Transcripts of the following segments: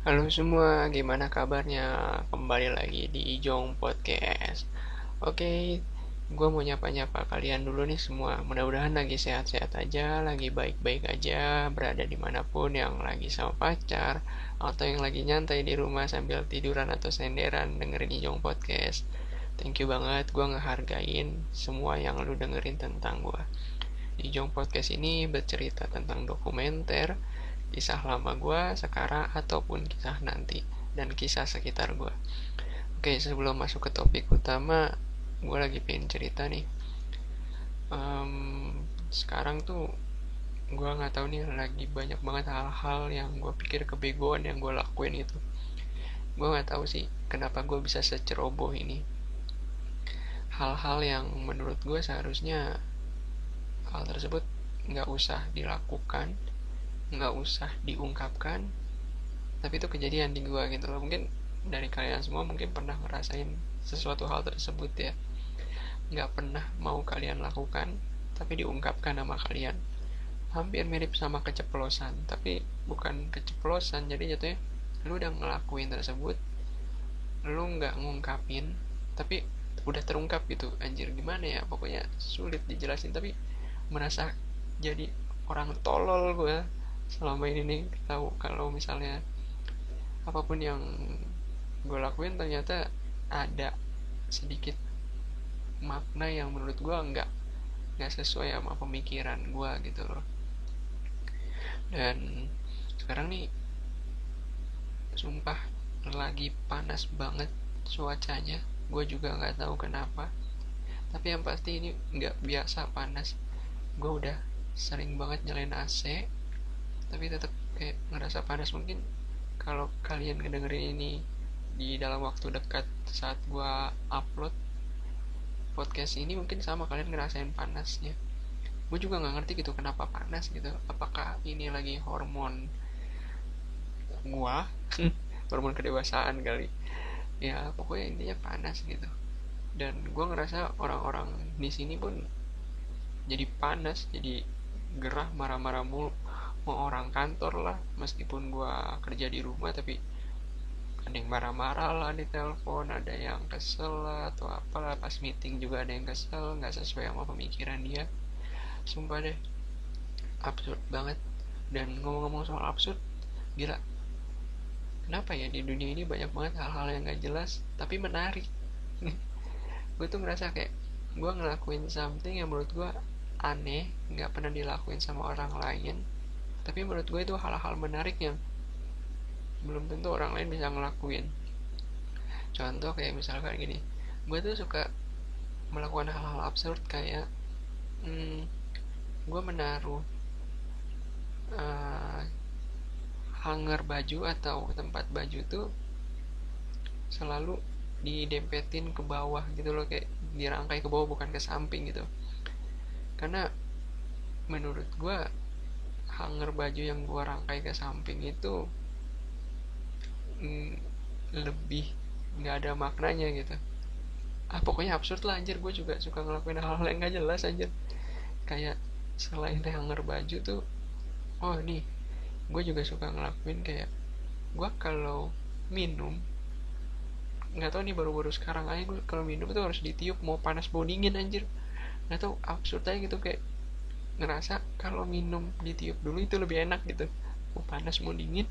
Halo semua, gimana kabarnya? Kembali lagi di Ijong Podcast. Oke, gue mau nyapa-nyapa kalian dulu nih semua. Mudah-mudahan lagi sehat-sehat aja, lagi baik-baik aja, berada dimanapun, yang lagi sama pacar, atau yang lagi nyantai di rumah sambil tiduran atau senderan dengerin Ijong Podcast. Thank you banget, gue ngehargain semua yang lu dengerin tentang gue. Ijong Podcast ini bercerita tentang dokumenter, kisah lama gue sekarang ataupun kisah nanti, dan kisah sekitar gue. Oke, sebelum masuk ke topik utama, gue lagi pengen cerita nih. Sekarang tuh gue nggak tahu nih, lagi banyak banget hal-hal yang gue pikir kebegoan yang gue lakuin itu. Gue nggak tahu sih kenapa gue bisa seceroboh ini. Hal-hal yang menurut gue seharusnya hal tersebut nggak usah dilakukan, nggak usah diungkapkan, tapi itu kejadian di gua gitu loh. Mungkin dari kalian semua mungkin pernah ngerasain sesuatu hal tersebut ya, nggak pernah mau kalian lakukan tapi diungkapkan nama kalian. Hampir mirip sama keceplosan, tapi bukan keceplosan, jadi jatuhnya lu udah ngelakuin tersebut, lu nggak ngungkapin, tapi udah terungkap gitu. Anjir, gimana ya, pokoknya sulit dijelasin, tapi merasa jadi orang tolol gue selama ini nih. Tahu kalau misalnya apapun yang gue lakuin ternyata ada sedikit makna yang menurut gue nggak sesuai sama pemikiran gue gitu loh. Dan sekarang nih sumpah lagi panas banget cuacanya. Gue juga nggak tahu kenapa, tapi yang pasti ini nggak biasa panas. Gue udah sering banget nyalain AC tapi tetap kayak ngerasa panas. Mungkin kalau kalian ngedengerin ini di dalam waktu dekat saat gue upload podcast ini, mungkin sama kalian ngerasain panasnya. Gue juga nggak ngerti gitu kenapa panas gitu. Apakah ini lagi hormon gue, hormon kedewasaan kali ya. Pokoknya intinya panas gitu. Dan gue ngerasa orang-orang di sini pun jadi panas, jadi gerah, marah-marah mulu. Mau orang kantor lah, meskipun gue kerja di rumah, tapi ada yang marah-marah lah di telepon, ada yang kesel lah atau apalah. Pas meeting juga ada yang kesel, nggak sesuai sama pemikiran dia. Sumpah deh, absurd banget. Dan ngomong-ngomong soal absurd, gila, kenapa ya di dunia ini banyak banget hal-hal yang gak jelas tapi menarik. Gue tuh ngerasa kayak gue ngelakuin something yang menurut gue aneh, nggak pernah dilakuin sama orang lain, tapi menurut gue itu hal-hal menarik yang belum tentu orang lain bisa ngelakuin. Contoh kayak misalkan gini, gue tuh suka melakukan hal-hal absurd kayak gue menaruh uh, hanger baju atau tempat baju tuh selalu didempetin ke bawah gitu loh, kayak dirangkai ke bawah bukan ke samping gitu. Karena menurut gue hanger baju yang gue rangkai ke samping itu lebih nggak ada maknanya gitu. Pokoknya absurd lah anjir. Gue juga suka ngelakuin hal-hal yang nggak jelas anjir. Kayak selain hanger baju tuh, oh nih, gue juga suka ngelakuin kayak gue kalau minum, nggak tahu nih, baru-baru sekarang aja gue kalau minum tuh harus ditiup, mau panas mau dingin anjir. Nggak tahu, absurd aja gitu. Kayak ngerasa kalau minum ditiup dulu itu lebih enak gitu, mau panas mau dingin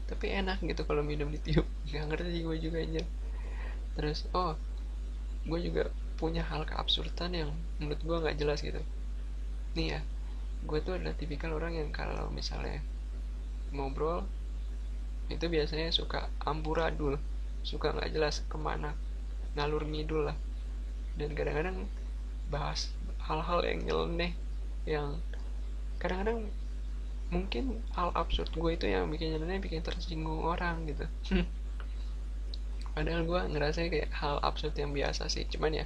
tapi enak gitu kalau minum ditiup. Nggak ngerti gue juga anjir. Terus gue juga punya hal keabsurdan yang menurut gue nggak jelas gitu. Nih ya, gue tuh adalah tipikal orang yang kalau misalnya ngobrol itu biasanya suka amburadul, suka nggak jelas kemana, ngalur ngidul lah. Dan kadang-kadang bahas hal-hal yang nyeleneh, yang kadang-kadang mungkin hal absurd gue itu yang bikin nyeleneh, bikin tersinggung orang gitu. Padahal gue ngerasa kayak hal absurd yang biasa sih, cuman ya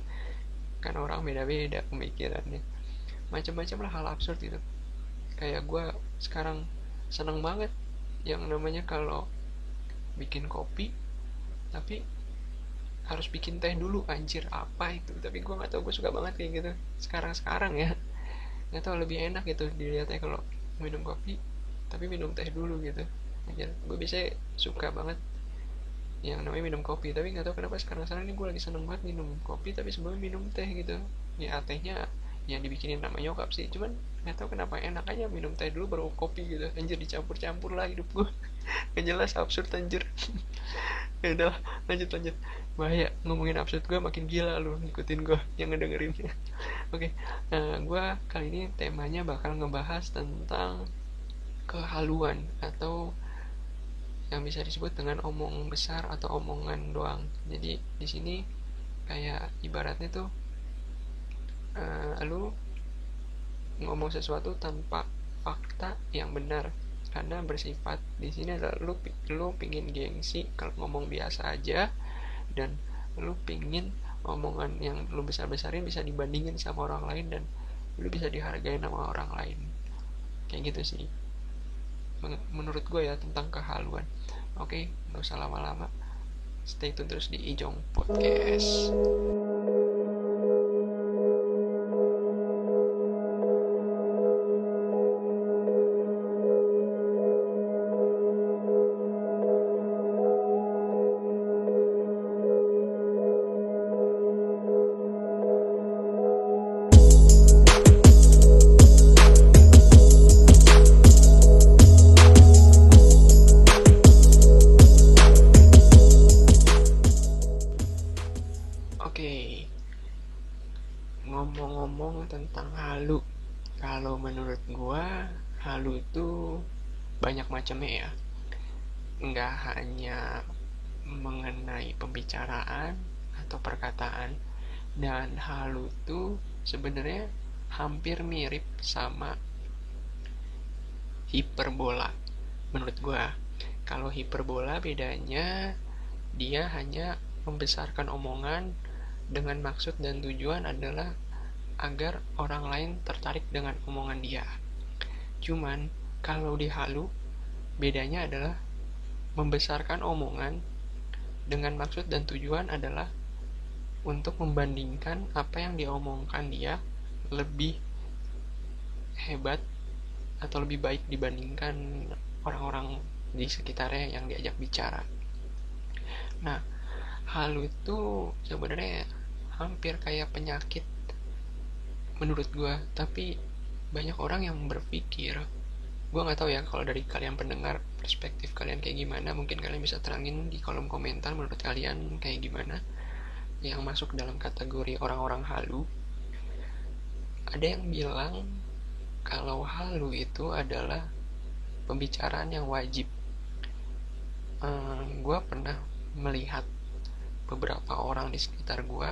kan orang beda-beda pemikirannya. Macam-macam lah hal absurd gitu. Kayak gue sekarang seneng banget yang namanya kalau bikin kopi tapi harus bikin teh dulu. Anjir, apa itu? Tapi gue nggak tahu, gue suka banget kayak gitu sekarang ya. Nggak tahu, lebih enak gitu dilihatnya kalau minum kopi tapi minum teh dulu gitu. Anjir, gue biasanya suka banget yang namanya minum kopi, tapi nggak tahu kenapa sekarang ini gue lagi seneng banget minum kopi tapi sebelum minum teh gitu. Ya tehnya yang dibikinin nama nyokap sih, cuman nggak tahu kenapa enak aja minum teh dulu baru kopi gitu. Anjir, dicampur-campur lah hidup gue. Gak jelas, absurd anjir. Ya udah, lanjut. Bahaya, ngomongin absurd gue makin gila lu ngikutin gue yang ngedengerin. Oke, nah gue kali ini temanya bakal ngebahas tentang kehaluan atau yang bisa disebut dengan omong besar atau omongan doang. Jadi di sini kayak ibaratnya tuh lu ngomong sesuatu tanpa fakta yang benar, karena bersifat di sini adalah lu pingin gengsi kalau ngomong biasa aja, dan lu pingin omongan yang lu besar-besarin bisa dibandingin sama orang lain dan lu bisa dihargai sama orang lain. Kayak gitu sih menurut gue ya tentang kehaluan. Oke, nggak usah lama-lama, stay tune terus di Ijong Podcast. Oke, ngomong-ngomong tentang halu, kalau menurut gua halu itu banyak macamnya ya. Nggak hanya mengenai pembicaraan atau perkataan, dan halu itu sebenarnya hampir mirip sama hiperbola menurut gua. Kalau hiperbola bedanya dia hanya membesarkan omongan dengan maksud dan tujuan adalah agar orang lain tertarik dengan omongan dia. Cuman kalau di halu bedanya adalah membesarkan omongan dengan maksud dan tujuan adalah untuk membandingkan apa yang diomongkan dia lebih hebat atau lebih baik dibandingkan orang-orang di sekitarnya yang diajak bicara. Nah, halu itu sebenarnya hampir kayak penyakit menurut gue, tapi banyak orang yang berpikir, gue nggak tahu ya kalau dari kalian pendengar perspektif kalian kayak gimana, mungkin kalian bisa terangin di kolom komentar menurut kalian kayak gimana yang masuk dalam kategori orang-orang halu. Ada yang bilang kalau halu itu adalah pembicaraan yang wajib. Gue pernah melihat beberapa orang di sekitar gue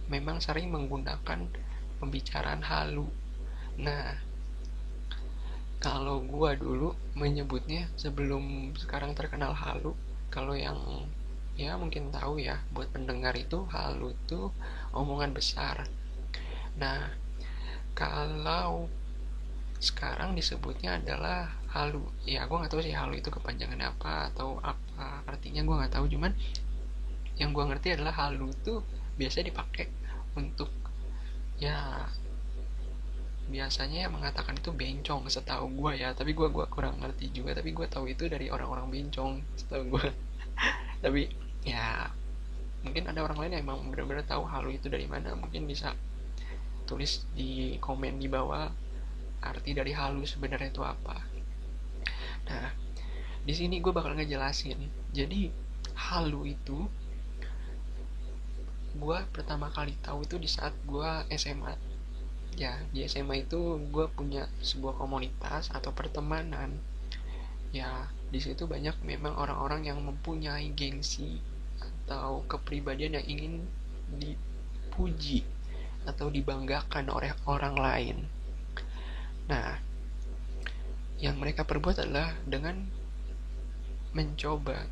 memang sering menggunakan pembicaraan halu. Nah, kalau gue dulu menyebutnya sebelum sekarang terkenal halu, kalau yang ya mungkin tahu ya, buat pendengar itu halu itu omongan besar. Nah, kalau sekarang disebutnya adalah halu, ya gue nggak tahu sih halu itu kepanjangan apa atau apa artinya, gue nggak tahu. Cuman yang gue ngerti adalah halu itu biasa dipakai untuk, ya biasanya yang mengatakan itu bencong setahu gue ya, tapi gue kurang ngerti juga, tapi gue tahu itu dari orang-orang bencong setahu gue. Tapi ya mungkin ada orang lain yang emang benar-benar tahu halu itu dari mana, mungkin bisa tulis di komen di bawah arti dari halu sebenarnya itu apa. Nah, di sini gue bakal ngejelasin. Jadi halu itu gue pertama kali tahu itu di saat gue SMA. Ya, di SMA itu gue punya sebuah komunitas atau pertemanan. Ya, di situ banyak memang orang-orang yang mempunyai gengsi atau kepribadian yang ingin dipuji atau dibanggakan oleh orang lain. Nah, yang mereka perbuat adalah dengan mencoba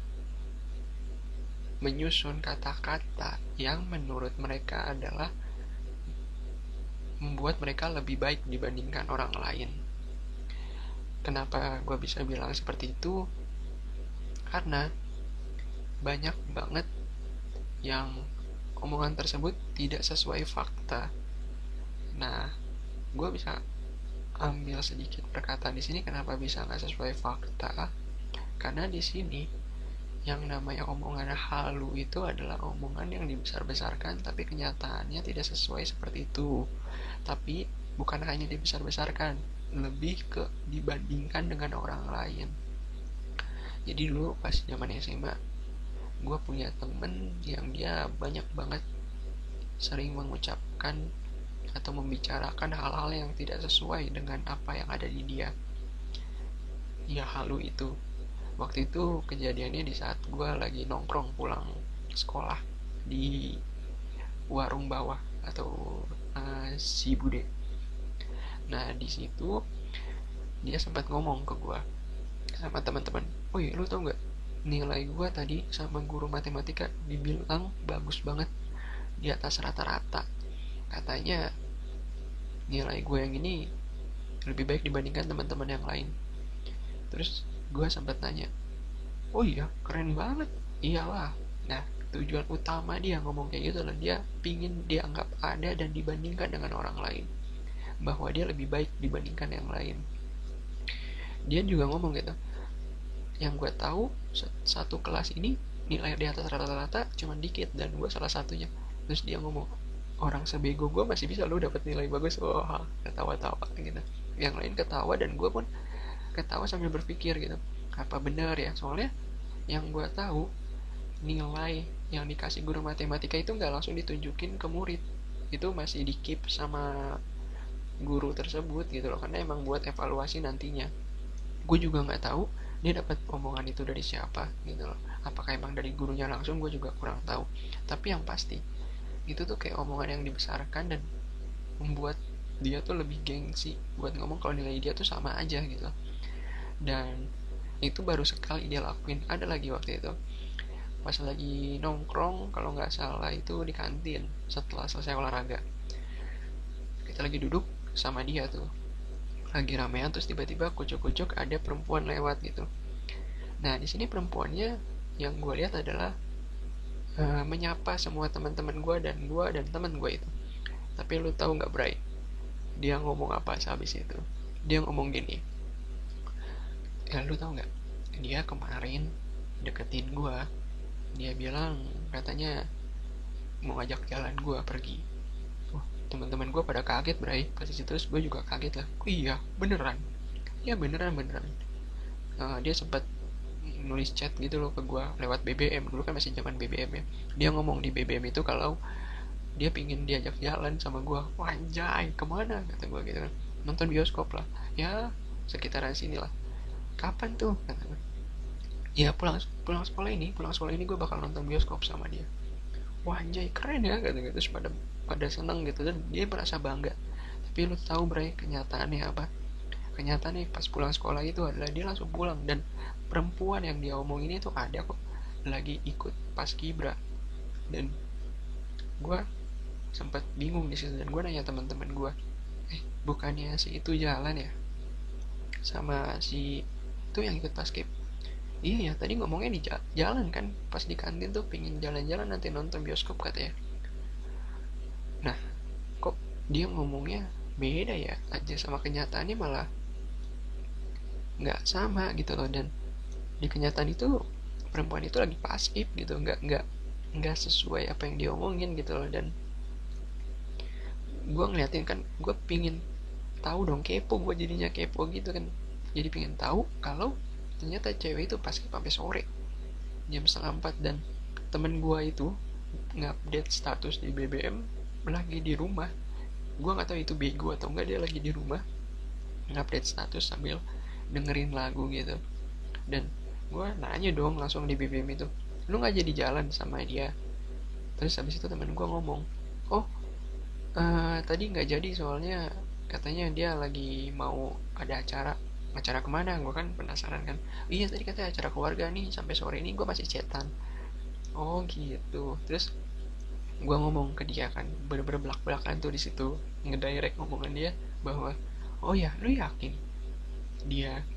menyusun kata-kata yang menurut mereka adalah membuat mereka lebih baik dibandingkan orang lain. Kenapa gue bisa bilang seperti itu? Karena banyak banget yang omongan tersebut tidak sesuai fakta. Nah, gue bisa ambil sedikit perkataan di sini kenapa bisa nggak sesuai fakta. Karena di sini yang namanya omongan halu itu adalah omongan yang dibesar-besarkan tapi kenyataannya tidak sesuai seperti itu. Tapi bukan hanya dibesar-besarkan, lebih ke dibandingkan dengan orang lain. Jadi dulu pas zaman SMA, gue punya temen yang dia banyak banget sering mengucapkan atau membicarakan hal-hal yang tidak sesuai dengan apa yang ada di dia. Ya halu itu. Waktu itu kejadiannya di saat gue lagi nongkrong pulang sekolah di warung bawah atau si Bude. Nah di situ dia sempat ngomong ke gue sama teman-teman, oh iya lu tau nggak, nilai gue tadi sama guru matematika dibilang bagus banget, di atas rata-rata. Katanya nilai gue yang ini lebih baik dibandingkan teman-teman yang lain. Terus gue sempat nanya, oh iya keren banget. Iyalah. Nah tujuan utama dia ngomong kayak gitu lah, dia pingin dianggap ada dan dibandingkan dengan orang lain, bahwa dia lebih baik dibandingkan yang lain. Dia juga ngomong gitu, yang gue tahu satu kelas ini nilai di atas rata-rata cuma dikit dan gue salah satunya. Terus dia ngomong, orang sebego gue masih bisa lo dapat nilai bagus. Wah, ketawa-tawa gitu. Yang lain ketawa dan gue pun ketawa sambil berpikir gitu, apa benar ya? Soalnya yang gue tahu nilai yang dikasih guru matematika itu nggak langsung ditunjukin ke murid, itu masih di keep sama guru tersebut gitu loh, karena emang buat evaluasi nantinya. Gue juga nggak tahu dia dapat omongan itu dari siapa gitu loh, apakah emang dari gurunya langsung, gue juga kurang tahu. Tapi yang pasti itu tuh kayak omongan yang dibesarkan dan membuat dia tuh lebih gengsi buat ngomong kalau nilai dia tuh sama aja gitu. Dan itu baru sekali dia lakuin. Ada lagi waktu itu pas lagi nongkrong, kalau nggak salah itu di kantin setelah selesai olahraga, kita lagi duduk sama dia tuh lagi ramean, terus tiba-tiba kucuk-kucuk ada perempuan lewat gitu. Nah di sini perempuannya yang gue lihat adalah menyapa semua teman-teman gue dan teman gue itu. Tapi lu tahu nggak Bray, dia ngomong apa sehabis itu? Dia ngomong gini, ya lu tahu nggak, dia kemarin deketin gue, dia bilang katanya mau ngajak jalan gue pergi. Wah, teman-teman gue pada kaget Bray pas itu. Terus gue juga kaget lah, oh iya beneran, ya beneran. Dia sempat nulis chat gitu loh ke gue lewat BBM, dulu kan masih zaman BBM ya. Dia ngomong di BBM itu kalau dia pingin diajak jalan sama gue. Wanjay, kemana kata gue gitu kan. Nonton bioskop lah, ya sekitaran sini lah. Kapan tuh kata gue, ya pulang sekolah ini gue bakal nonton bioskop sama dia. Wah anjay keren ya kata gue. Terus pada seneng gitu dan dia merasa bangga. Tapi lu tahu Bray kenyataannya apa? Kenyataannya pas pulang sekolah itu adalah dia langsung pulang, dan perempuan yang dia omongin itu ada kok lagi ikut paskibra. Dan gue sempat bingung di situ dan gue nanya teman-teman gue, bukannya si itu jalan ya sama si itu yang ikut paskib? Iya ya tadi ngomongnya di jalan kan, pas di kantin tuh pingin jalan-jalan nanti nonton bioskop katanya. Nah kok dia ngomongnya beda ya aja, sama kenyataannya malah nggak sama gitu loh. Dan di kenyataan itu perempuan itu lagi pasif gitu, nggak sesuai apa yang dia omongin gitu loh. Dan gue ngeliatin kan, gue pingin tahu dong, kepo gue jadinya, kepo gitu kan, jadi pingin tahu kalau ternyata cewek itu pasif sampai sore jam 3:30. Dan temen gue itu ngupdate status di BBM lagi di rumah. Gue nggak tahu itu bego atau enggak, dia lagi di rumah ngupdate status sambil dengerin lagu gitu. Dan gue nanya dong langsung di BBM itu, lu nggak jadi jalan sama dia? Terus habis itu temen gue ngomong, oh tadi nggak jadi soalnya katanya dia lagi mau ada acara kemana. Gue kan penasaran kan, iya tadi katanya acara keluarga nih sampai sore ini. Gue masih chatan. Oh gitu. Terus gue ngomong ke dia kan, bener-bener belak-belakan tuh di situ, ngedirect ngomongan dia bahwa, oh ya lu yakin dia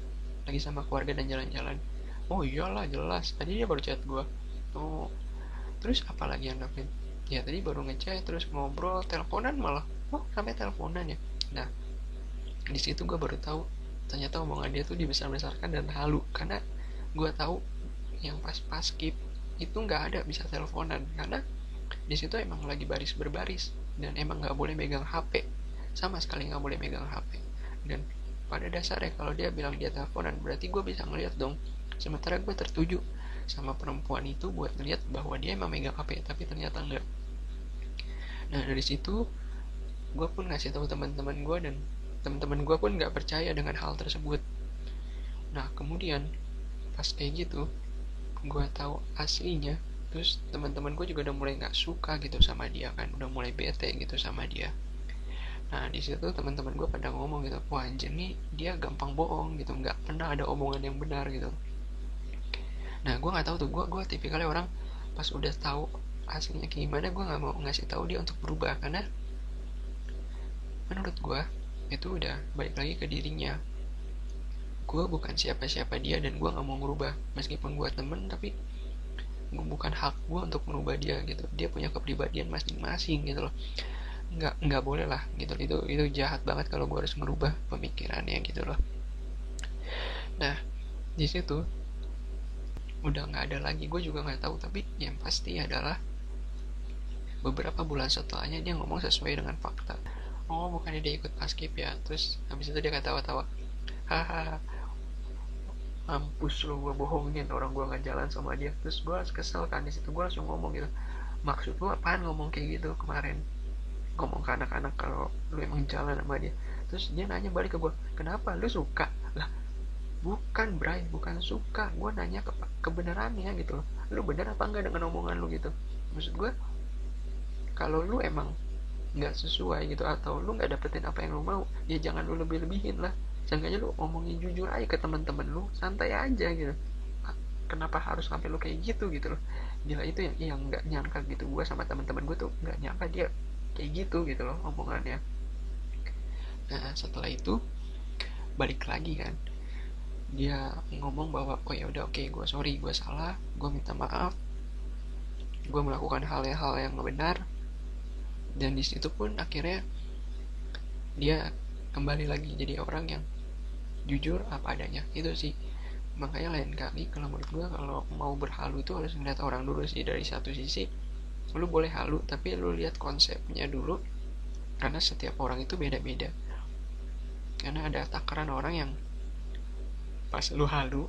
lagi sama keluarga dan jalan-jalan? Oh iyalah jelas, tadi dia baru chat gue. Oh terus apa lagi yang lakuin? Ya tadi baru ngechat, terus ngobrol, teleponan malah. Oh sampai teleponan ya. Nah di situ gue baru tahu ternyata omongan dia tuh dibesar-besarkan dan halu, karena gue tahu yang pas skip itu nggak ada bisa teleponan, karena di situ emang lagi baris berbaris dan emang nggak boleh megang HP, sama sekali nggak boleh megang HP. Dan pada dasarnya kalau dia bilang dia teleponan, berarti gue bisa ngeliat dong, sementara gue tertuju sama perempuan itu buat ngeliat bahwa dia emang megang HP, tapi ternyata enggak. Nah dari situ gue pun ngasih tahu teman-teman gue, dan teman-teman gue pun nggak percaya dengan hal tersebut. Nah kemudian pas kayak gitu gue tahu aslinya, terus teman-teman gue juga udah mulai nggak suka gitu sama dia kan, udah mulai bete gitu sama dia. Nah di situ teman-teman gue pada ngomong gitu, wah anjir nih dia gampang bohong gitu, nggak pernah ada omongan yang benar gitu. Nah gue nggak tahu tuh, gue tipikalnya orang pas udah tahu aslinya kayak gimana, gue nggak mau ngasih tahu dia untuk berubah, karena menurut gue itu udah balik lagi ke dirinya. Gue bukan siapa-siapa dia dan gue nggak mau ngerubah, meskipun gue temen, tapi bukan hak gue untuk merubah dia gitu. Dia punya kepribadian masing-masing gitu loh. Nggak boleh lah gitu. Itu jahat banget kalau gue harus merubah pemikirannya gitu loh. Nah di situ udah nggak ada lagi, gue juga nggak tahu, tapi yang pasti adalah beberapa bulan setelahnya dia ngomong sesuai dengan fakta. Oh bukannya dia ikut paskib ya, terus habis itu dia ketawa-tawa, haha mampus lu, gue bohongin orang gue nggak jalan sama dia. Terus gue kesel kan, di situ gue langsung ngomong gitu, maksud lu apaan ngomong kayak gitu kemarin, ngomong ke anak-anak kalau lu emang jalan sama dia. Terus dia nanya balik ke gue, kenapa lu suka lah? Bukan Bray, bukan suka, gue nanya kebenarannya gitu loh, lu bener apa enggak dengan omongan lu gitu. Maksud gue kalau lu emang nggak sesuai gitu, atau lu nggak dapetin apa yang lu mau, ya jangan lu lebih-lebihin lah. Seenggaknya lu ngomongin jujur aja ke teman-teman lu, santai aja gitu. Kenapa harus sampai lu kayak gitu gitu loh. Gila, itu yang nggak nyangka gitu. Gue sama teman-teman gue tuh nggak nyangka dia kayak gitu loh omongannya. Nah setelah itu balik lagi kan, dia ngomong bahwa oh ya udah oke, gue sorry, gue salah, gue minta maaf, gue melakukan hal-hal yang benar. Dan di situ pun akhirnya dia kembali lagi jadi orang yang jujur apa adanya. Itu sih, makanya lain kali kalau menurut gue kalau mau berhalu itu harus melihat orang dulu sih. Dari satu sisi lu boleh halu, tapi lu lihat konsepnya dulu, karena setiap orang itu beda-beda. Karena ada takaran orang yang pas lu halu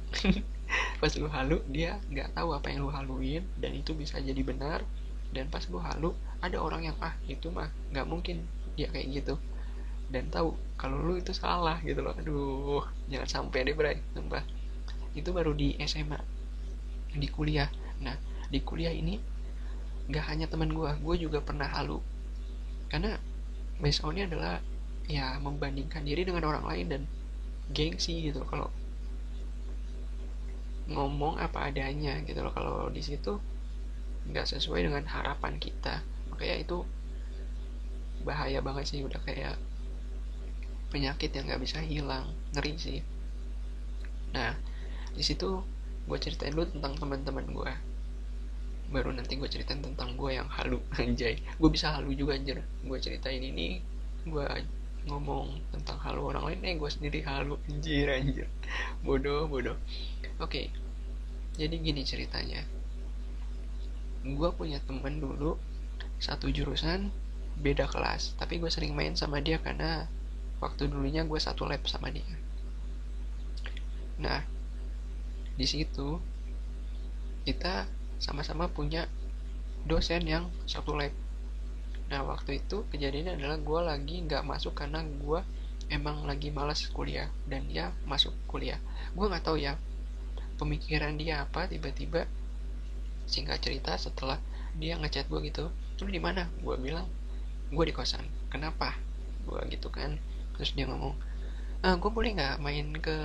pas lu halu dia nggak tahu apa yang lu haluin, dan itu bisa jadi benar. Dan pas lu halu ada orang yang itu mah nggak mungkin dia kayak gitu, dan tahu kalau lu itu salah gitu loh. Aduh jangan sampai deh Bray, sumpah. Itu baru di SMA. Di kuliah, nah di kuliah ini nggak hanya teman gue juga pernah halu. Karena based on-nya adalah ya membandingkan diri dengan orang lain dan gengsi gitu. Kalau ngomong apa adanya gitu loh, kalau di situ nggak sesuai dengan harapan kita, makanya itu bahaya banget sih. Udah kayak penyakit yang nggak bisa hilang, ngeri sih. Nah di situ gue ceritain dulu tentang teman-teman gue, baru nanti gue ceritain tentang gue yang halu. Anjay, gue bisa halu juga anjir. Gue ceritain ini, gue ngomong tentang halu orang lain, gue sendiri halu. Anjir bodoh. Oke, jadi gini ceritanya. Gue punya temen dulu satu jurusan, beda kelas, tapi gue sering main sama dia karena waktu dulunya gue satu lab sama dia. Nah di situ kita sama-sama punya dosen yang satu lab. Nah waktu itu kejadiannya adalah gue lagi nggak masuk karena gue emang lagi malas kuliah, dan dia masuk kuliah. Gue nggak tahu ya pemikiran dia apa, tiba-tiba singkat cerita setelah dia ngechat gue gitu, lu di mana? Gue bilang gue di kosan. Kenapa? Gue gitu kan. Terus dia ngomong, gue boleh nggak main ke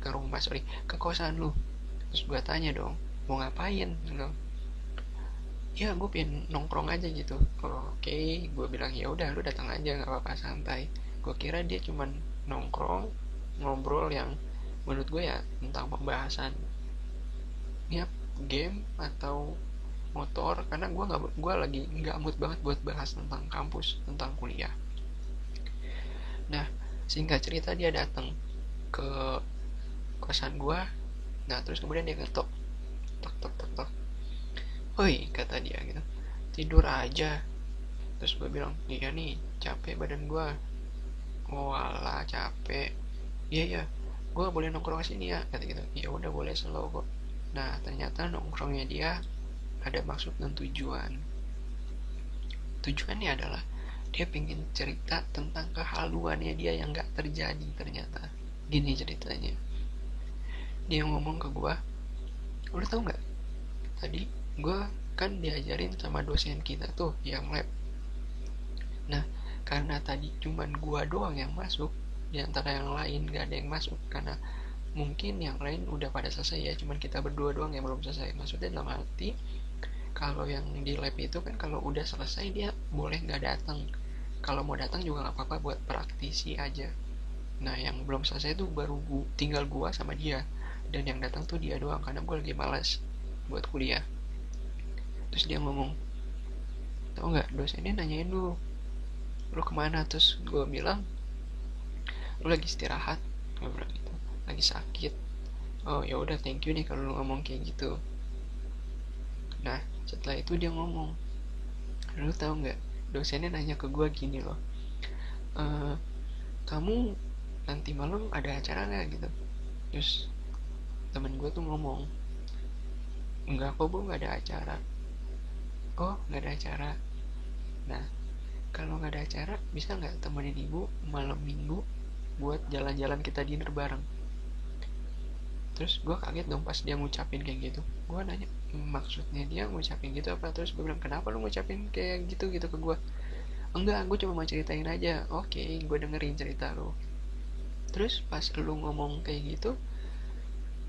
rumah, sorry, ke kosan lu? Terus gue tanya dong, mau ngapain? Gitu. Ya gue pengen nongkrong aja gitu. Oke, gue bilang ya udah lu datang aja, nggak apa-apa, santai. Gue kira dia cuman nongkrong ngobrol yang menurut gue ya tentang pembahasan ya game atau motor, karena gue lagi nggak mood banget buat bahas tentang kampus, tentang kuliah. Nah singkat cerita dia datang ke kosan gue, Nah terus kemudian dia ngetok, tok tok tok tok. Woi, kata dia gitu, tidur aja. Terus gue bilang, iya nih capek badan gue. Oh alah capek. Iya ya, gue boleh nongkrong sini ya, kata gitu. Ya udah boleh, slow kok. Nah ternyata nongkrongnya dia ada maksud dan tujuan. Tujuannya adalah dia pengen cerita tentang kehaluannya dia yang gak terjadi ternyata. Gini ceritanya, dia ngomong ke gue, udah tau nggak, tadi gue kan diajarin sama dosen kita tuh yang lab. Nah karena tadi cuman gue doang yang masuk, di antara yang lain gak ada yang masuk, karena mungkin yang lain udah pada selesai ya, cuman kita berdua doang yang belum selesai. Maksudnya dalam arti, kalau yang di lab itu kan kalau udah selesai dia boleh nggak datang, kalau mau datang juga nggak apa-apa buat praktisi aja. Nah yang belum selesai itu baru tinggal gua sama dia, dan yang datang tuh dia doang karena gua lagi malas buat kuliah. Terus dia ngomong, tau nggak, dosennya nanyain lu kemana? Terus gua bilang, lu lagi istirahat, gua bilang gitu, lagi sakit. Oh ya udah, thank you nih kalau lu ngomong kayak gitu. Nah setelah itu dia ngomong, lu tau nggak, dosennya nanya ke gua gini loh, kamu nanti malam ada acara nggak gitu. Terus temen gue tuh ngomong, enggak kok bu, nggak ada acara. Oh nggak ada acara. Nah kalau nggak ada acara, bisa nggak temenin ibu malam minggu buat jalan-jalan, kita dinner bareng. Terus gue kaget dong pas dia ngucapin kayak gitu. Gue nanya, maksudnya dia ngucapin gitu apa? Terus gue bilang, kenapa lu ngucapin kayak gitu gitu ke gue? Enggak, gue cuma mau ceritain aja. Oke, gue dengerin cerita lu. Terus pas lu ngomong kayak gitu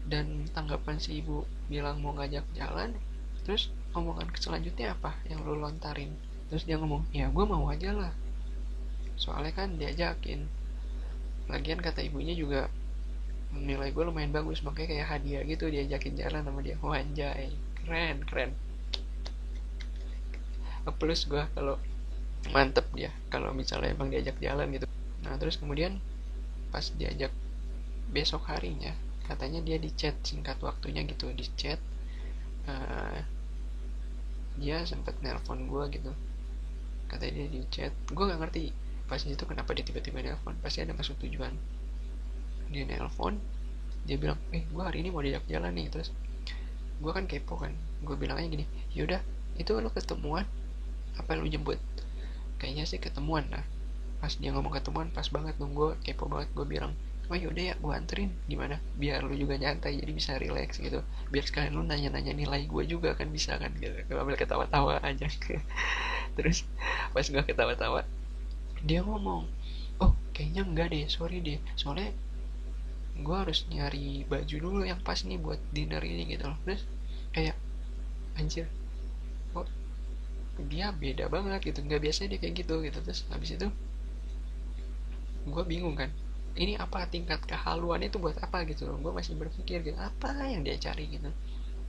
dan tanggapan si ibu bilang mau ngajak jalan, terus omongan selanjutnya apa yang lu lontarin? Terus dia ngomong, ya gue mau aja lah, soalnya kan diajakin. Lagian kata ibunya juga nilai gue lumayan bagus, makanya kayak hadiah gitu diajakin jalan sama dia. Wah anjay, keren keren. Plus gue kalau mantep dia kalau misalnya emang diajak jalan gitu. Nah terus kemudian pas diajak besok harinya, katanya dia di chat singkat waktunya gitu, di chat uh, dia sempet nelpon gue gitu. Katanya dia di chat, gue nggak ngerti pas itu kenapa dia tiba-tiba nelpon, pasti ada maksud tujuan. Dia nelpon, dia bilang, gue hari ini mau diajak jalan nih. Terus gue kan kepo kan, gue bilangnya gini, yaudah itu lo ketemuan apa lo jemput? Kayaknya sih ketemuan. Nah pas dia ngomong ketemuan, pas banget dong, gue kepo banget. Gue bilang, oh yaudah ya gue anterin, gimana, biar lu juga nyantai jadi bisa relax gitu, biar sekalian lu nanya-nanya nilai gue juga kan, bisa kan gitu. Gue ambil ketawa-tawa aja. Terus pas gue ketawa-tawa, dia ngomong, oh kayaknya enggak deh, sorry deh, soalnya gue harus nyari baju dulu yang pas nih buat dinner ini gitu loh. Terus kayak anjir, kok dia beda banget gitu, nggak biasanya dia kayak gitu gitu. Terus habis itu gue bingung kan, ini apa tingkat kehaluan itu buat apa gitu loh. Gue masih berpikir gitu, apa yang dia cari gitu.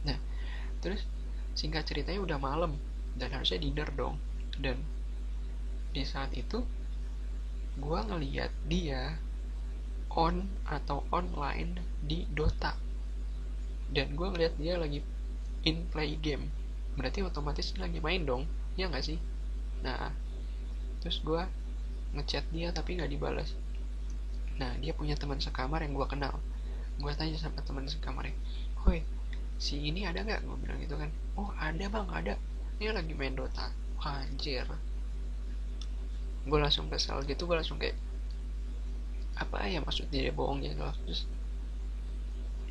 Nah terus singkat ceritanya udah malam dan harusnya dinner dong. Dan di saat itu gue ngeliat dia on atau online di Dota, dan gue ngeliat dia lagi in play game, berarti otomatis lagi main dong, ya nggak sih? Nah terus gue ngechat dia tapi nggak dibalas. Nah dia punya teman sekamar yang gue kenal. Gue tanya sama teman sekamarnya, hoi si ini ada nggak? Gue bilang gitu kan. Oh ada bang, ada, dia lagi main Dota. Anjir, gue langsung kesal gitu. Gue langsung kayak, apa ya maksud dia bohong gitu loh. Terus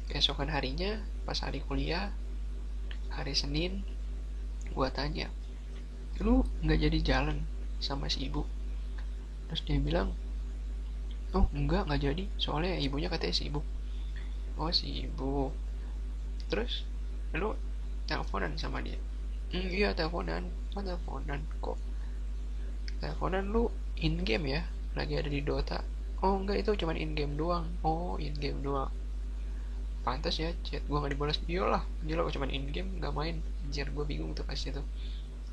keesokan harinya pas hari kuliah, hari Senin, gue tanya, lu nggak jadi jalan sama si ibu? Terus dia bilang, oh nggak jadi, soalnya ibunya katanya sibuk. Oh sibuk. Terus lu teleponan sama dia? Iya teleponan. Oh teleponan kok, teleponan lu in game ya, lagi ada di Dota? Oh enggak, itu cuma in game doang. Oh in game doang, pantas ya chat gue gak dibalas. Iyalah gila, gue cuma in game gak main. Anjir gue bingung tuh pas itu,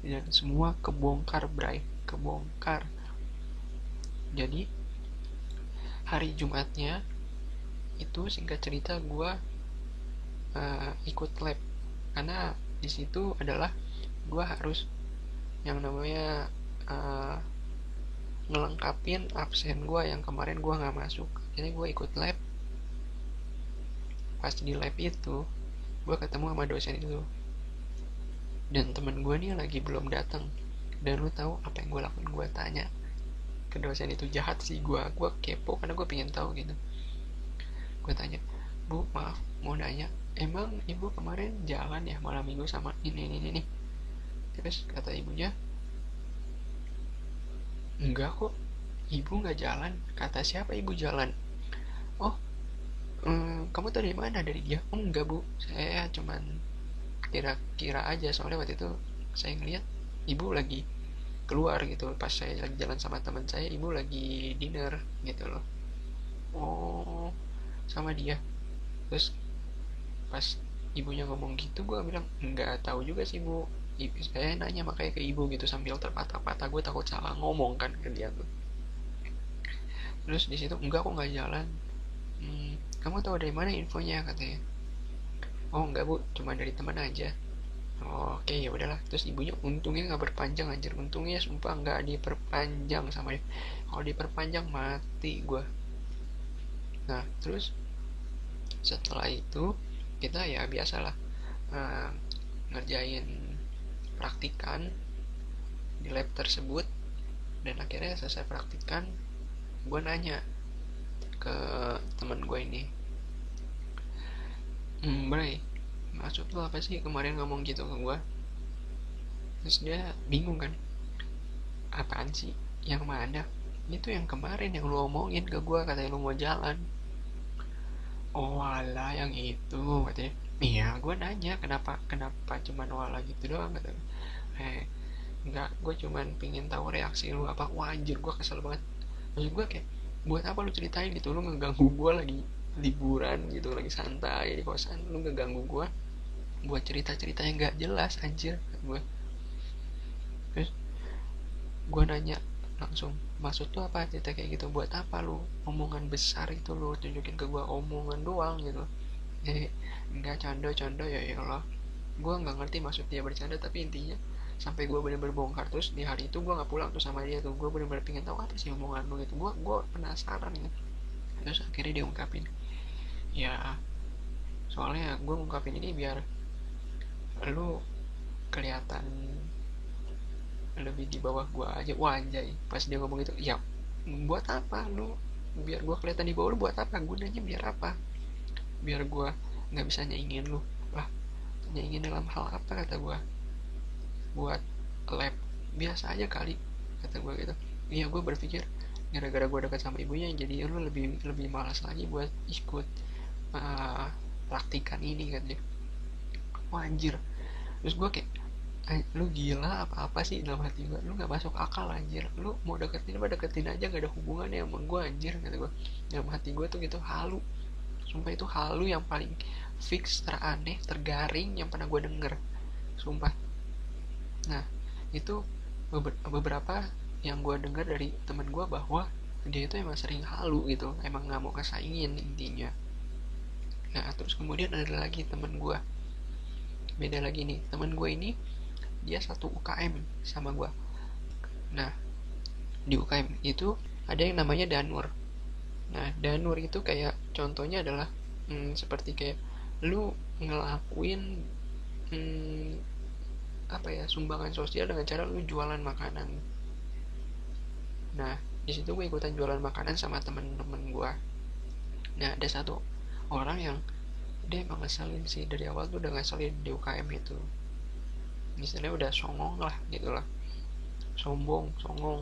dan semua kebongkar bray, kebongkar. Jadi hari Jumatnya itu singkat cerita gue ikut lab, karena di situ adalah gue harus yang namanya ngelengkapin absen gue yang kemarin gue nggak masuk. Jadi gue ikut lab. Pas di lab itu gue ketemu sama dosen itu, dan temen gue nih lagi belum datang. Dan lu tahu apa yang gue lakuin? Gue tanya ke dosen itu. Jahat sih, gue kepo karena gue pengen tahu gitu. Gue tanya, "Bu, maaf mau nanya, emang ibu kemarin jalan ya malam minggu sama ini?" Terus kata ibunya, "Enggak kok, ibu nggak jalan." Kata siapa ibu jalan? "Oh, kamu tahu dari mana?" "Dari dia." "Oh enggak bu, saya cuman kira-kira aja, soalnya waktu itu saya ngeliat ibu lagi keluar gitu, pas saya lagi jalan sama teman saya, ibu lagi dinner gitu loh." "Oh, sama dia." Terus pas ibunya ngomong gitu, gue bilang nggak tahu juga sih bu. Saya nanya makanya ke ibu gitu sambil terpatah-patah, gue takut salah ngomong kan ke dia tuh. Terus di situ, "Enggak kok nggak jalan." "Kamu tahu dari mana infonya?" katanya. "Oh enggak bu, cuma dari teman aja." "Oh, oke ya udahlah." Terus ibunya untungnya nggak berpanjang anjir, untungnya sumpah nggak diperpanjang sama dia. Kalau diperpanjang mati gue. Nah terus setelah itu kita ya biasalah uh, ngerjain praktikan di lab tersebut. Dan akhirnya selesai praktikan, gue nanya ke teman gue ini, Bray, maksud lo apa sih kemarin ngomong gitu ke gue?" Terus dia bingung kan, "Apaan sih? Yang mana?" "Itu yang kemarin yang lo omongin ke gue, katanya lo mau jalan." "Oh alah, yang itu," katanya. "Iya, gue nanya kenapa kenapa cuman wala gitu doang," katanya. Enggak, gue cuman pingin tahu reaksi lu apa." Wah anjir, gue kesel banget. Maksud gue kayak, buat apa lu ceritain gitu? Lu ngeganggu gue lagi liburan gitu, lagi santai di kosan, lu ngeganggu gue buat cerita-cerita yang gak jelas anjir gue. Terus gue nanya langsung, "Maksud lu apa cerita kayak gitu? Buat apa lu omongan besar itu lu tunjukin ke gue, omongan doang gitu?" Enggak, canda ya Allah. Gue nggak ngerti maksud dia bercanda, tapi intinya sampai gue bener-bener bongkar. Terus di hari itu gue nggak pulang tuh sama dia tuh, gue bener-bener pengen tahu apa sih omongan lu gitu. Gue penasaran gitu. Terus akhirnya dia ungkapin, "Ya soalnya gue ngungkapin ini biar lu kelihatan lebih di bawah gue aja." Wah anjay, pas dia ngomong itu, ya buat apa lu biar gue kelihatan di bawah lu? Buat apa gunanya? Biar apa? Biar gue nggak bisa nyaingin lu lah? Nyaingin dalam hal apa? Kata gue. "Buat lab biasa aja kali," kata gue gitu. Iya, gue berpikir gara-gara gue dekat sama ibunya jadi lu lebih lebih malas lagi buat ikut uh, praktikan ini kan dia. Wah anjir. Terus gue kayak, "Lu gila apa sih?" Dalam hati gue, "Lu gak masuk akal anjir, lu mau deketin apa deketin aja, gak ada hubungannya sama gue anjir," kata gue. Dalam hati gue tuh gitu halu. Sumpah itu halu yang paling fix, teraneh, tergaring yang pernah gue denger. Sumpah. Nah itu beberapa yang gue dengar dari teman gue, bahwa dia itu emang sering halu gitu, emang nggak mau kesaingin intinya. Nah terus kemudian ada lagi teman gue, beda lagi nih. Teman gue ini dia satu UKM sama gue. Nah di UKM itu ada yang namanya Danur. Nah Danur itu kayak contohnya adalah seperti kayak lu ngelakuin apa ya, sumbangan sosial dengan cara lu jualan makanan. Nah di situ gue ikutan jualan makanan sama temen-temen gue. Nah ada satu orang yang dia emang ngeselin sih, dari awal tuh udah ngeselin di UKM itu. Misalnya udah songong lah gitu lah, sombong, songong.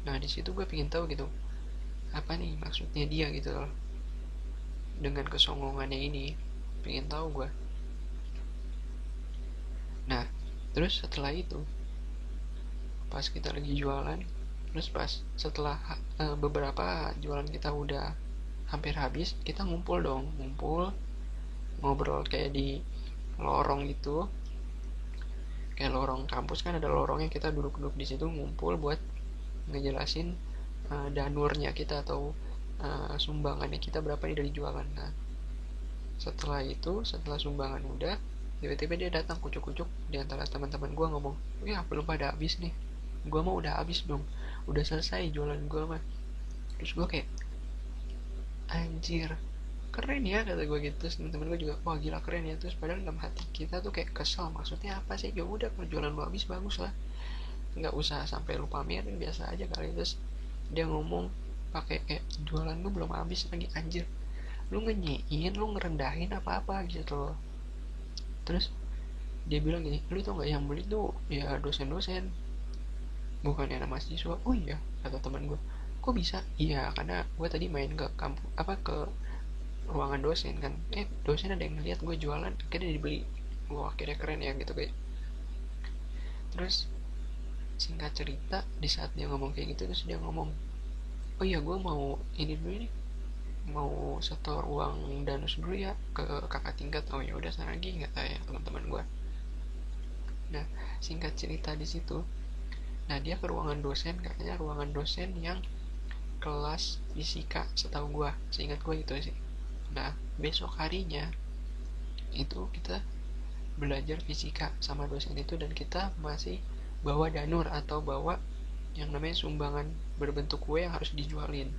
Nah di situ gue pengen tahu gitu, apa nih maksudnya dia gitu loh dengan kesongongannya ini, pengen tahu gue. Nah terus setelah itu pas kita lagi jualan, terus pas setelah beberapa jualan kita udah hampir habis, kita ngumpul dong, ngumpul ngobrol kayak di lorong gitu, kayak lorong kampus kan ada lorongnya, kita duduk-duduk di situ ngumpul buat ngejelasin danurnya kita atau sumbangannya kita berapa nih dari jualan. Nah Setelah sumbangan udah, tiba-tiba dia datang kucuk-kucuk di antara teman-teman gue ngomong, ya belum pada habis nih. Gue mah udah habis dong, udah selesai jualan gue mah. Terus gue kayak, anjir, keren ya kata gue gitu. Terus temen-temen gue juga, wah gila keren ya. Terus padahal dalam hati kita tuh kayak kesel, maksudnya apa sih? Ya udah, kalau jualan lu habis bagus lah, nggak usah sampai lu pamerin, biasa aja kali. Terus dia ngomong pakai kayak, jualan lu belum habis lagi, anjir, lu ngenyiin, lu ngerendahin apa-apa gitu loh. Terus dia bilang gini, lu tau gak yang beli tuh ya dosen-dosen, bukan anak mahasiswa. Oh iya, kata teman gue, kok bisa? Iya, karena gue tadi main ke kampus, ke ruangan dosen kan, dosen ada yang ngeliat gue jualan, akhirnya dibeli. Wah, akhirnya keren ya gitu kayak. Terus singkat cerita, di saat dia ngomong kayak gitu, terus dia ngomong, oh iya, gue mau ini dulu nih, mau setor uang danus dulu ya ke kakak tingkat. Oh ya udah, sana lagi, nggak tahu ya teman-teman gue. Nah, singkat cerita di situ, nah dia ke ruangan dosen, katanya ruangan dosen yang kelas fisika, setahu gue, seingat gue itu sih. Nah, besok harinya itu kita belajar fisika sama dosen itu, dan kita masih bawa danur atau bawa yang namanya sumbangan berbentuk kue yang harus dijualin.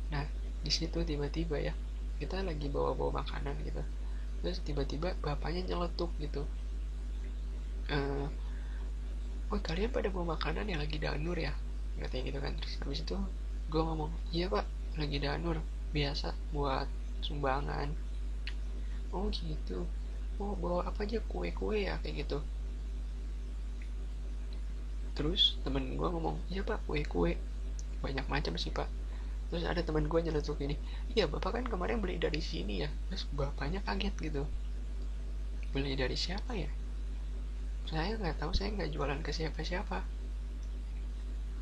Nah, di situ tiba-tiba ya, kita lagi bawa-bawa makanan gitu. Terus tiba-tiba bapaknya nyeletuk gitu. Oh, kalian pada bawa makanan yang lagi danur ya? Katanya gitu kan. Terus habis itu gue ngomong, iya pak, lagi danur, biasa buat sumbangan. Oh gitu. Oh, bawa apa aja, kue-kue ya, kayak gitu. Terus temen gue ngomong, iya pak, kue-kue banyak macam sih pak. Terus ada teman gue nyeletuk ini, iya bapak kan kemarin beli dari sini ya. Terus bapaknya kaget gitu, beli dari siapa ya? Saya nggak tahu, saya nggak jualan ke siapa-siapa.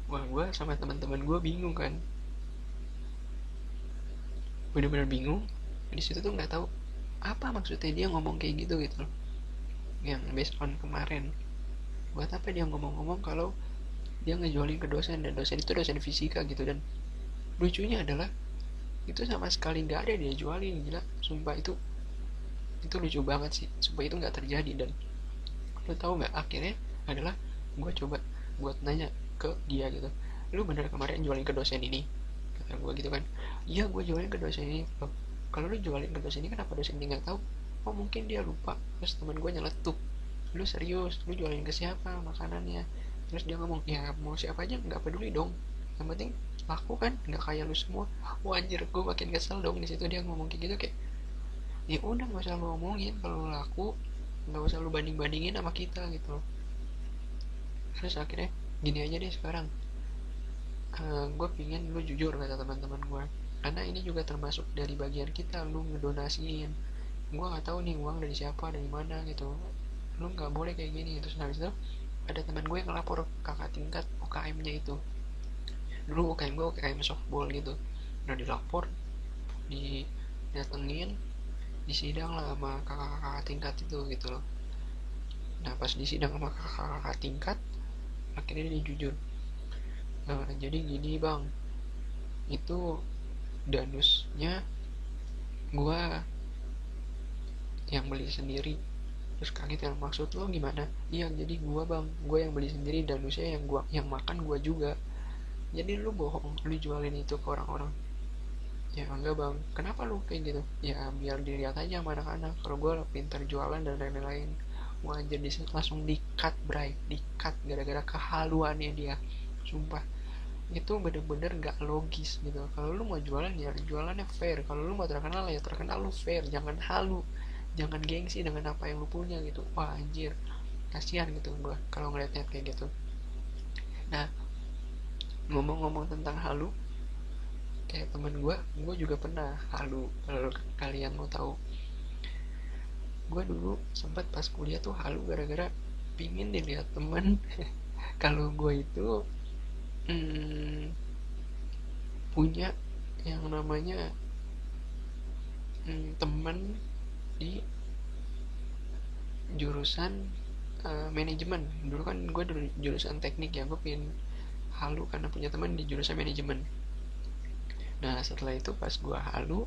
Wah, gue sama teman-teman gue bingung kan, bener-bener bingung. Di situ tuh nggak tahu apa maksudnya dia ngomong kayak gitu gitu loh. Yang based on kemarin, buat apa dia ngomong-ngomong kalau dia ngejualin ke dosen, dan dosen itu dosen fisika gitu. Dan lucunya adalah itu sama sekali nggak ada dia jualin, gila sumpah. Itu lucu banget sih, sumpah itu nggak terjadi. Dan lo tau nggak, akhirnya adalah gue coba buat nanya ke dia gitu, lu bener kemarin jualin ke dosen ini? Kata gue gitu kan, iya gue jualin ke dosen ini. Loh, kalau lu jualin ke dosen ini kenapa dosen ini nggak tahu? Oh mungkin dia lupa. Terus teman gue nyeletuk, lu serius, lu jualin ke siapa makanannya? Terus dia ngomong, ya mau siapa aja nggak peduli dong, yang penting laku kan, nggak kayak lu semua. Wah anjir, gue makin kesel dong. Di situ dia ngomong kayak gitu, kayak ya udah, nggak usah lu ngomongin, kalau lu laku nggak usah lu banding-bandingin sama kita gitu. Terus akhirnya gini aja deh sekarang, gue pingin lu jujur, kata teman-teman gue, karena ini juga termasuk dari bagian kita, lu ngedonasiin. Gue nggak tahu nih uang dari siapa, dari mana gitu, lu nggak boleh kayak gini. Terus habis itu ada teman gue yang ngelapor kakak tingkat UKM-nya itu. Dulu UKM gue UKM softball gitu. Udah dilapor, didatengin, disidang lah sama kakak-kakak tingkat itu gitu loh. Nah pas disidang sama kakak-kakak tingkat, akhirnya dia jujur, jadi gini bang, itu danusnya gua yang beli sendiri. Terus kaget kan, maksud lo gimana? Iya, jadi gua bang, gua yang beli sendiri, danusnya yang makan gua juga. Jadi lu bohong, lu jualin itu ke orang-orang? Ya enggak bang. Kenapa lu kayak gitu? Ya biar dilihat aja sama anak-anak kalau gua pintar jualan dan lain-lain. Wah anjir, langsung di-cut bray, di-cut gara-gara kehaluannya dia. Sumpah, itu bener-bener gak logis gitu. Kalau lu mau jualan ya jualannya fair, kalau lu mau terkenal ya terkenal lu fair, jangan halu, jangan gengsi dengan apa yang lu punya gitu. Wah anjir, kasihan gitu gua kalau ngeliatnya kayak gitu. Nah, ngomong-ngomong tentang halu, kayak temen gua juga pernah halu. Kalau kalian mau tahu, gua dulu sempat pas kuliah tuh halu gara-gara pingin dilihat temen kalau gua itu punya yang namanya teman di jurusan manajemen. Dulu kan gue dari jurusan teknik ya, gue pengen halu karena punya teman di jurusan manajemen. Nah setelah itu pas gue halu,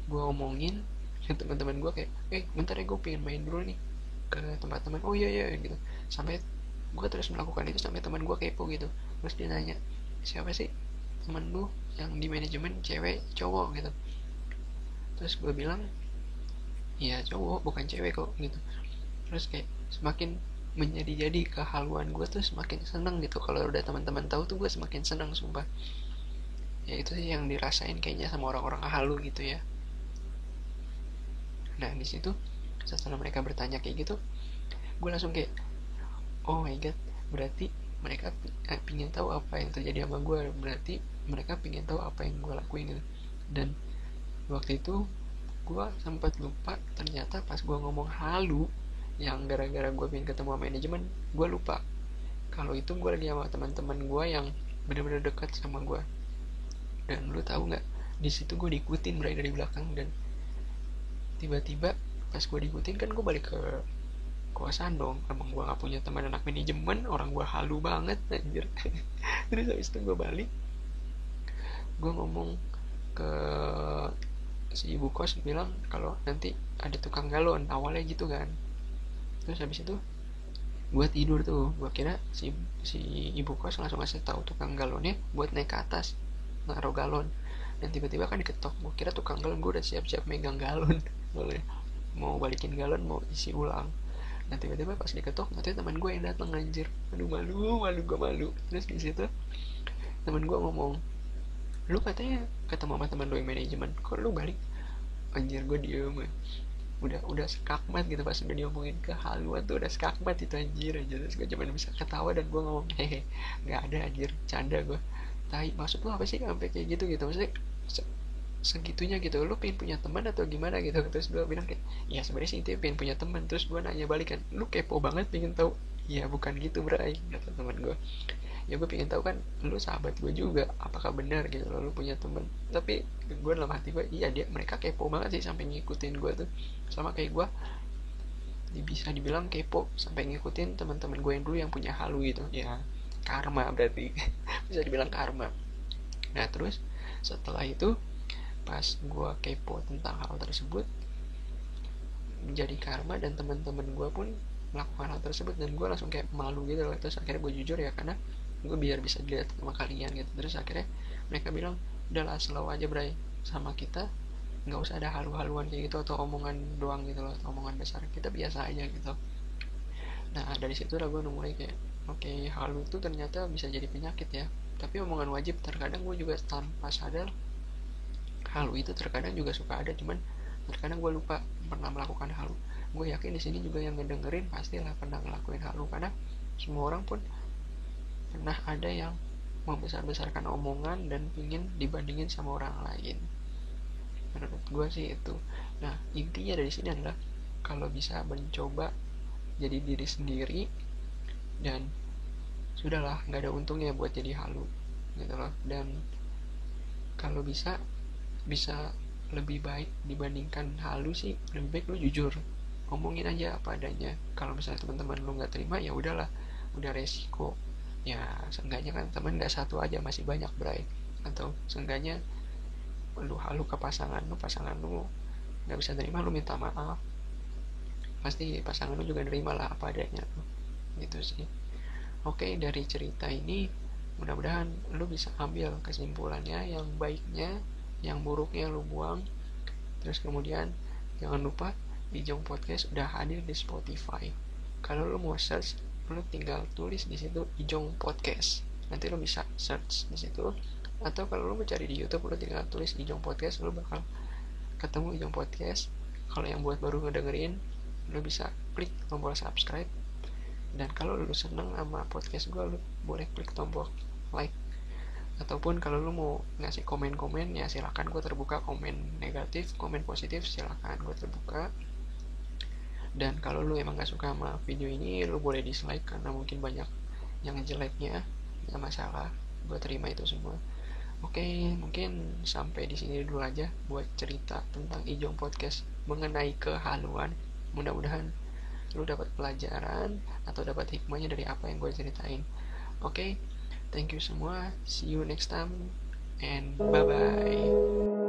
gue omongin ke teman-teman gue kayak bentar ya gue pengen main dulu nih ke tempat teman. Oh iya iya gitu. Sampai gue terus melakukan itu sampai teman gue kepo gitu. Terus dia nanya, siapa sih temen lu yang di manajemen, cewek cowok gitu? Terus gue bilang, iya cowok bukan cewek kok gitu. Terus kayak semakin menjadi-jadi kehaluan gue tuh semakin seneng gitu. Kalau udah teman-teman tahu tuh gue semakin seneng sumpah. Ya itu sih yang dirasain kayaknya sama orang-orang halu gitu ya. Nah di situ setelah mereka bertanya kayak gitu, gue langsung kayak, oh my god, berarti mereka pingin tahu apa yang terjadi sama gue, berarti mereka pingin tahu apa yang gue lakuin gitu. Dan waktu itu gue sempat lupa, ternyata pas gue ngomong halu yang gara-gara gue pengen ketemu sama manajemen, gue lupa kalau itu gue lagi sama teman-teman gue yang benar-benar dekat sama gue. Dan lu tahu nggak, di situ gue diikutin dari belakang, dan tiba-tiba pas gue diikutin kan gue balik ke kosan dong. Emang gue gak punya teman anak manajemen, orang gue halu banget anjir. Terus habis itu gue balik, gue ngomong ke si ibu kos, bilang kalau nanti ada tukang galon awalnya gitu kan. Terus habis itu gue tidur tuh, gue kira si ibu kos langsung ngasih tahu tukang galonnya buat naik ke atas naruh galon. Dan tiba-tiba kan diketok, gue kira tukang galon, gue udah siap-siap megang galon mau balikin galon, mau isi ulang. Nah tiba-tiba pas diketok, nanti teman gue yang datang anjir. Aduh malu gue malu. Terus di situ teman gue ngomong, lu katanya ketemu sama teman lu yang manajemen, kok lu balik? Anjir gue diem. Udah skakmat gitu pas udah diomongin kehaluan tuh, udah skakmat itu anjir. Terus gue cuma bisa ketawa dan gue ngomong hehe, nggak ada anjir, canda gue. Tai, maksud lu apa sih sampai kayak gitu maksudnya segitunya gitu, lu pengen punya teman atau gimana gitu? Terus gue bilang kayak, ya sebenarnya sih intinya pengen punya teman. Terus gue nanya balik kan, lu kepo banget pengen tahu? Ya bukan gitu bray, kata teman gue. Ya gue pengen tahu kan, lu sahabat gue juga, apakah benar gitu lu punya teman? Tapi gue dalam hati gue, iya mereka kepo banget sih sampai ngikutin gue tuh. Sama kayak gue bisa dibilang kepo sampai ngikutin teman-teman gue yang dulu yang punya halu gitu ya. Karma berarti. Bisa dibilang karma. Nah terus setelah itu pas gue kepo tentang hal tersebut menjadi karma, dan teman-teman gue pun melakukan hal tersebut, dan gue langsung kayak malu gitu loh. Terus akhirnya gue jujur ya, karena gue biar bisa dilihat sama kalian gitu. Terus akhirnya mereka bilang, udahlah slow aja bray, sama kita nggak usah ada halu-haluan kayak gitu atau omongan doang gitu loh, atau omongan besar, kita biasa aja gitu. Nah dari situ lah gue mulai kayak, oke, halu itu ternyata bisa jadi penyakit ya. Tapi omongan wajib terkadang gue juga tanpa sadar, halu itu terkadang juga suka ada, cuman terkadang gue lupa pernah melakukan halu. Gue yakin di sini juga yang ngedengerin pastilah pernah ngelakuin halu, karena semua orang pun pernah ada yang membesar-besarkan omongan dan ingin dibandingin sama orang lain. Menurut gue sih itu. Nah intinya dari sini adalah kalau bisa mencoba jadi diri sendiri, dan sudahlah nggak ada untungnya buat jadi halu gitu loh. Dan kalau bisa lebih baik dibandingkan halu sih, lebih baik lu jujur ngomongin aja apa adanya. Kalau misalnya teman-teman lu nggak terima, ya udahlah, udah resiko. Ya seenggaknya kan teman nggak satu aja, masih banyak bray. Atau seenggaknya lu halu ke pasangan lu nggak bisa terima, lu minta maaf, pasti pasangan lu juga nerima lah apa adanya gitu sih. Oke, dari cerita ini mudah-mudahan lu bisa ambil kesimpulannya, yang baiknya, yang buruknya lu buang. Terus kemudian jangan lupa Ijong Podcast udah hadir di Spotify. Kalau lu mau search, lu tinggal tulis di situ Ijong Podcast, nanti lu bisa search di situ. Atau kalau lu mau cari di YouTube, lu tinggal tulis Ijong Podcast, lu bakal ketemu Ijong Podcast. Kalau yang buat baru ngedengerin, lu bisa klik tombol subscribe. Dan kalau lu seneng sama podcast gue, lu boleh klik tombol like. Ataupun kalau lu mau ngasih komen-komen, ya silakan, gue terbuka. Komen negatif, komen positif, silakan, gue terbuka. Dan kalau lu emang gak suka sama video ini, lu boleh dislike karena mungkin banyak yang jeleknya. Gak masalah, gue terima itu semua. Oke, mungkin sampai di sini dulu aja buat cerita tentang Ijong Podcast mengenai kehaluan. Mudah-mudahan lu dapat pelajaran atau dapat hikmahnya dari apa yang gue ceritain. Oke, thank you semua. See you next time and bye bye.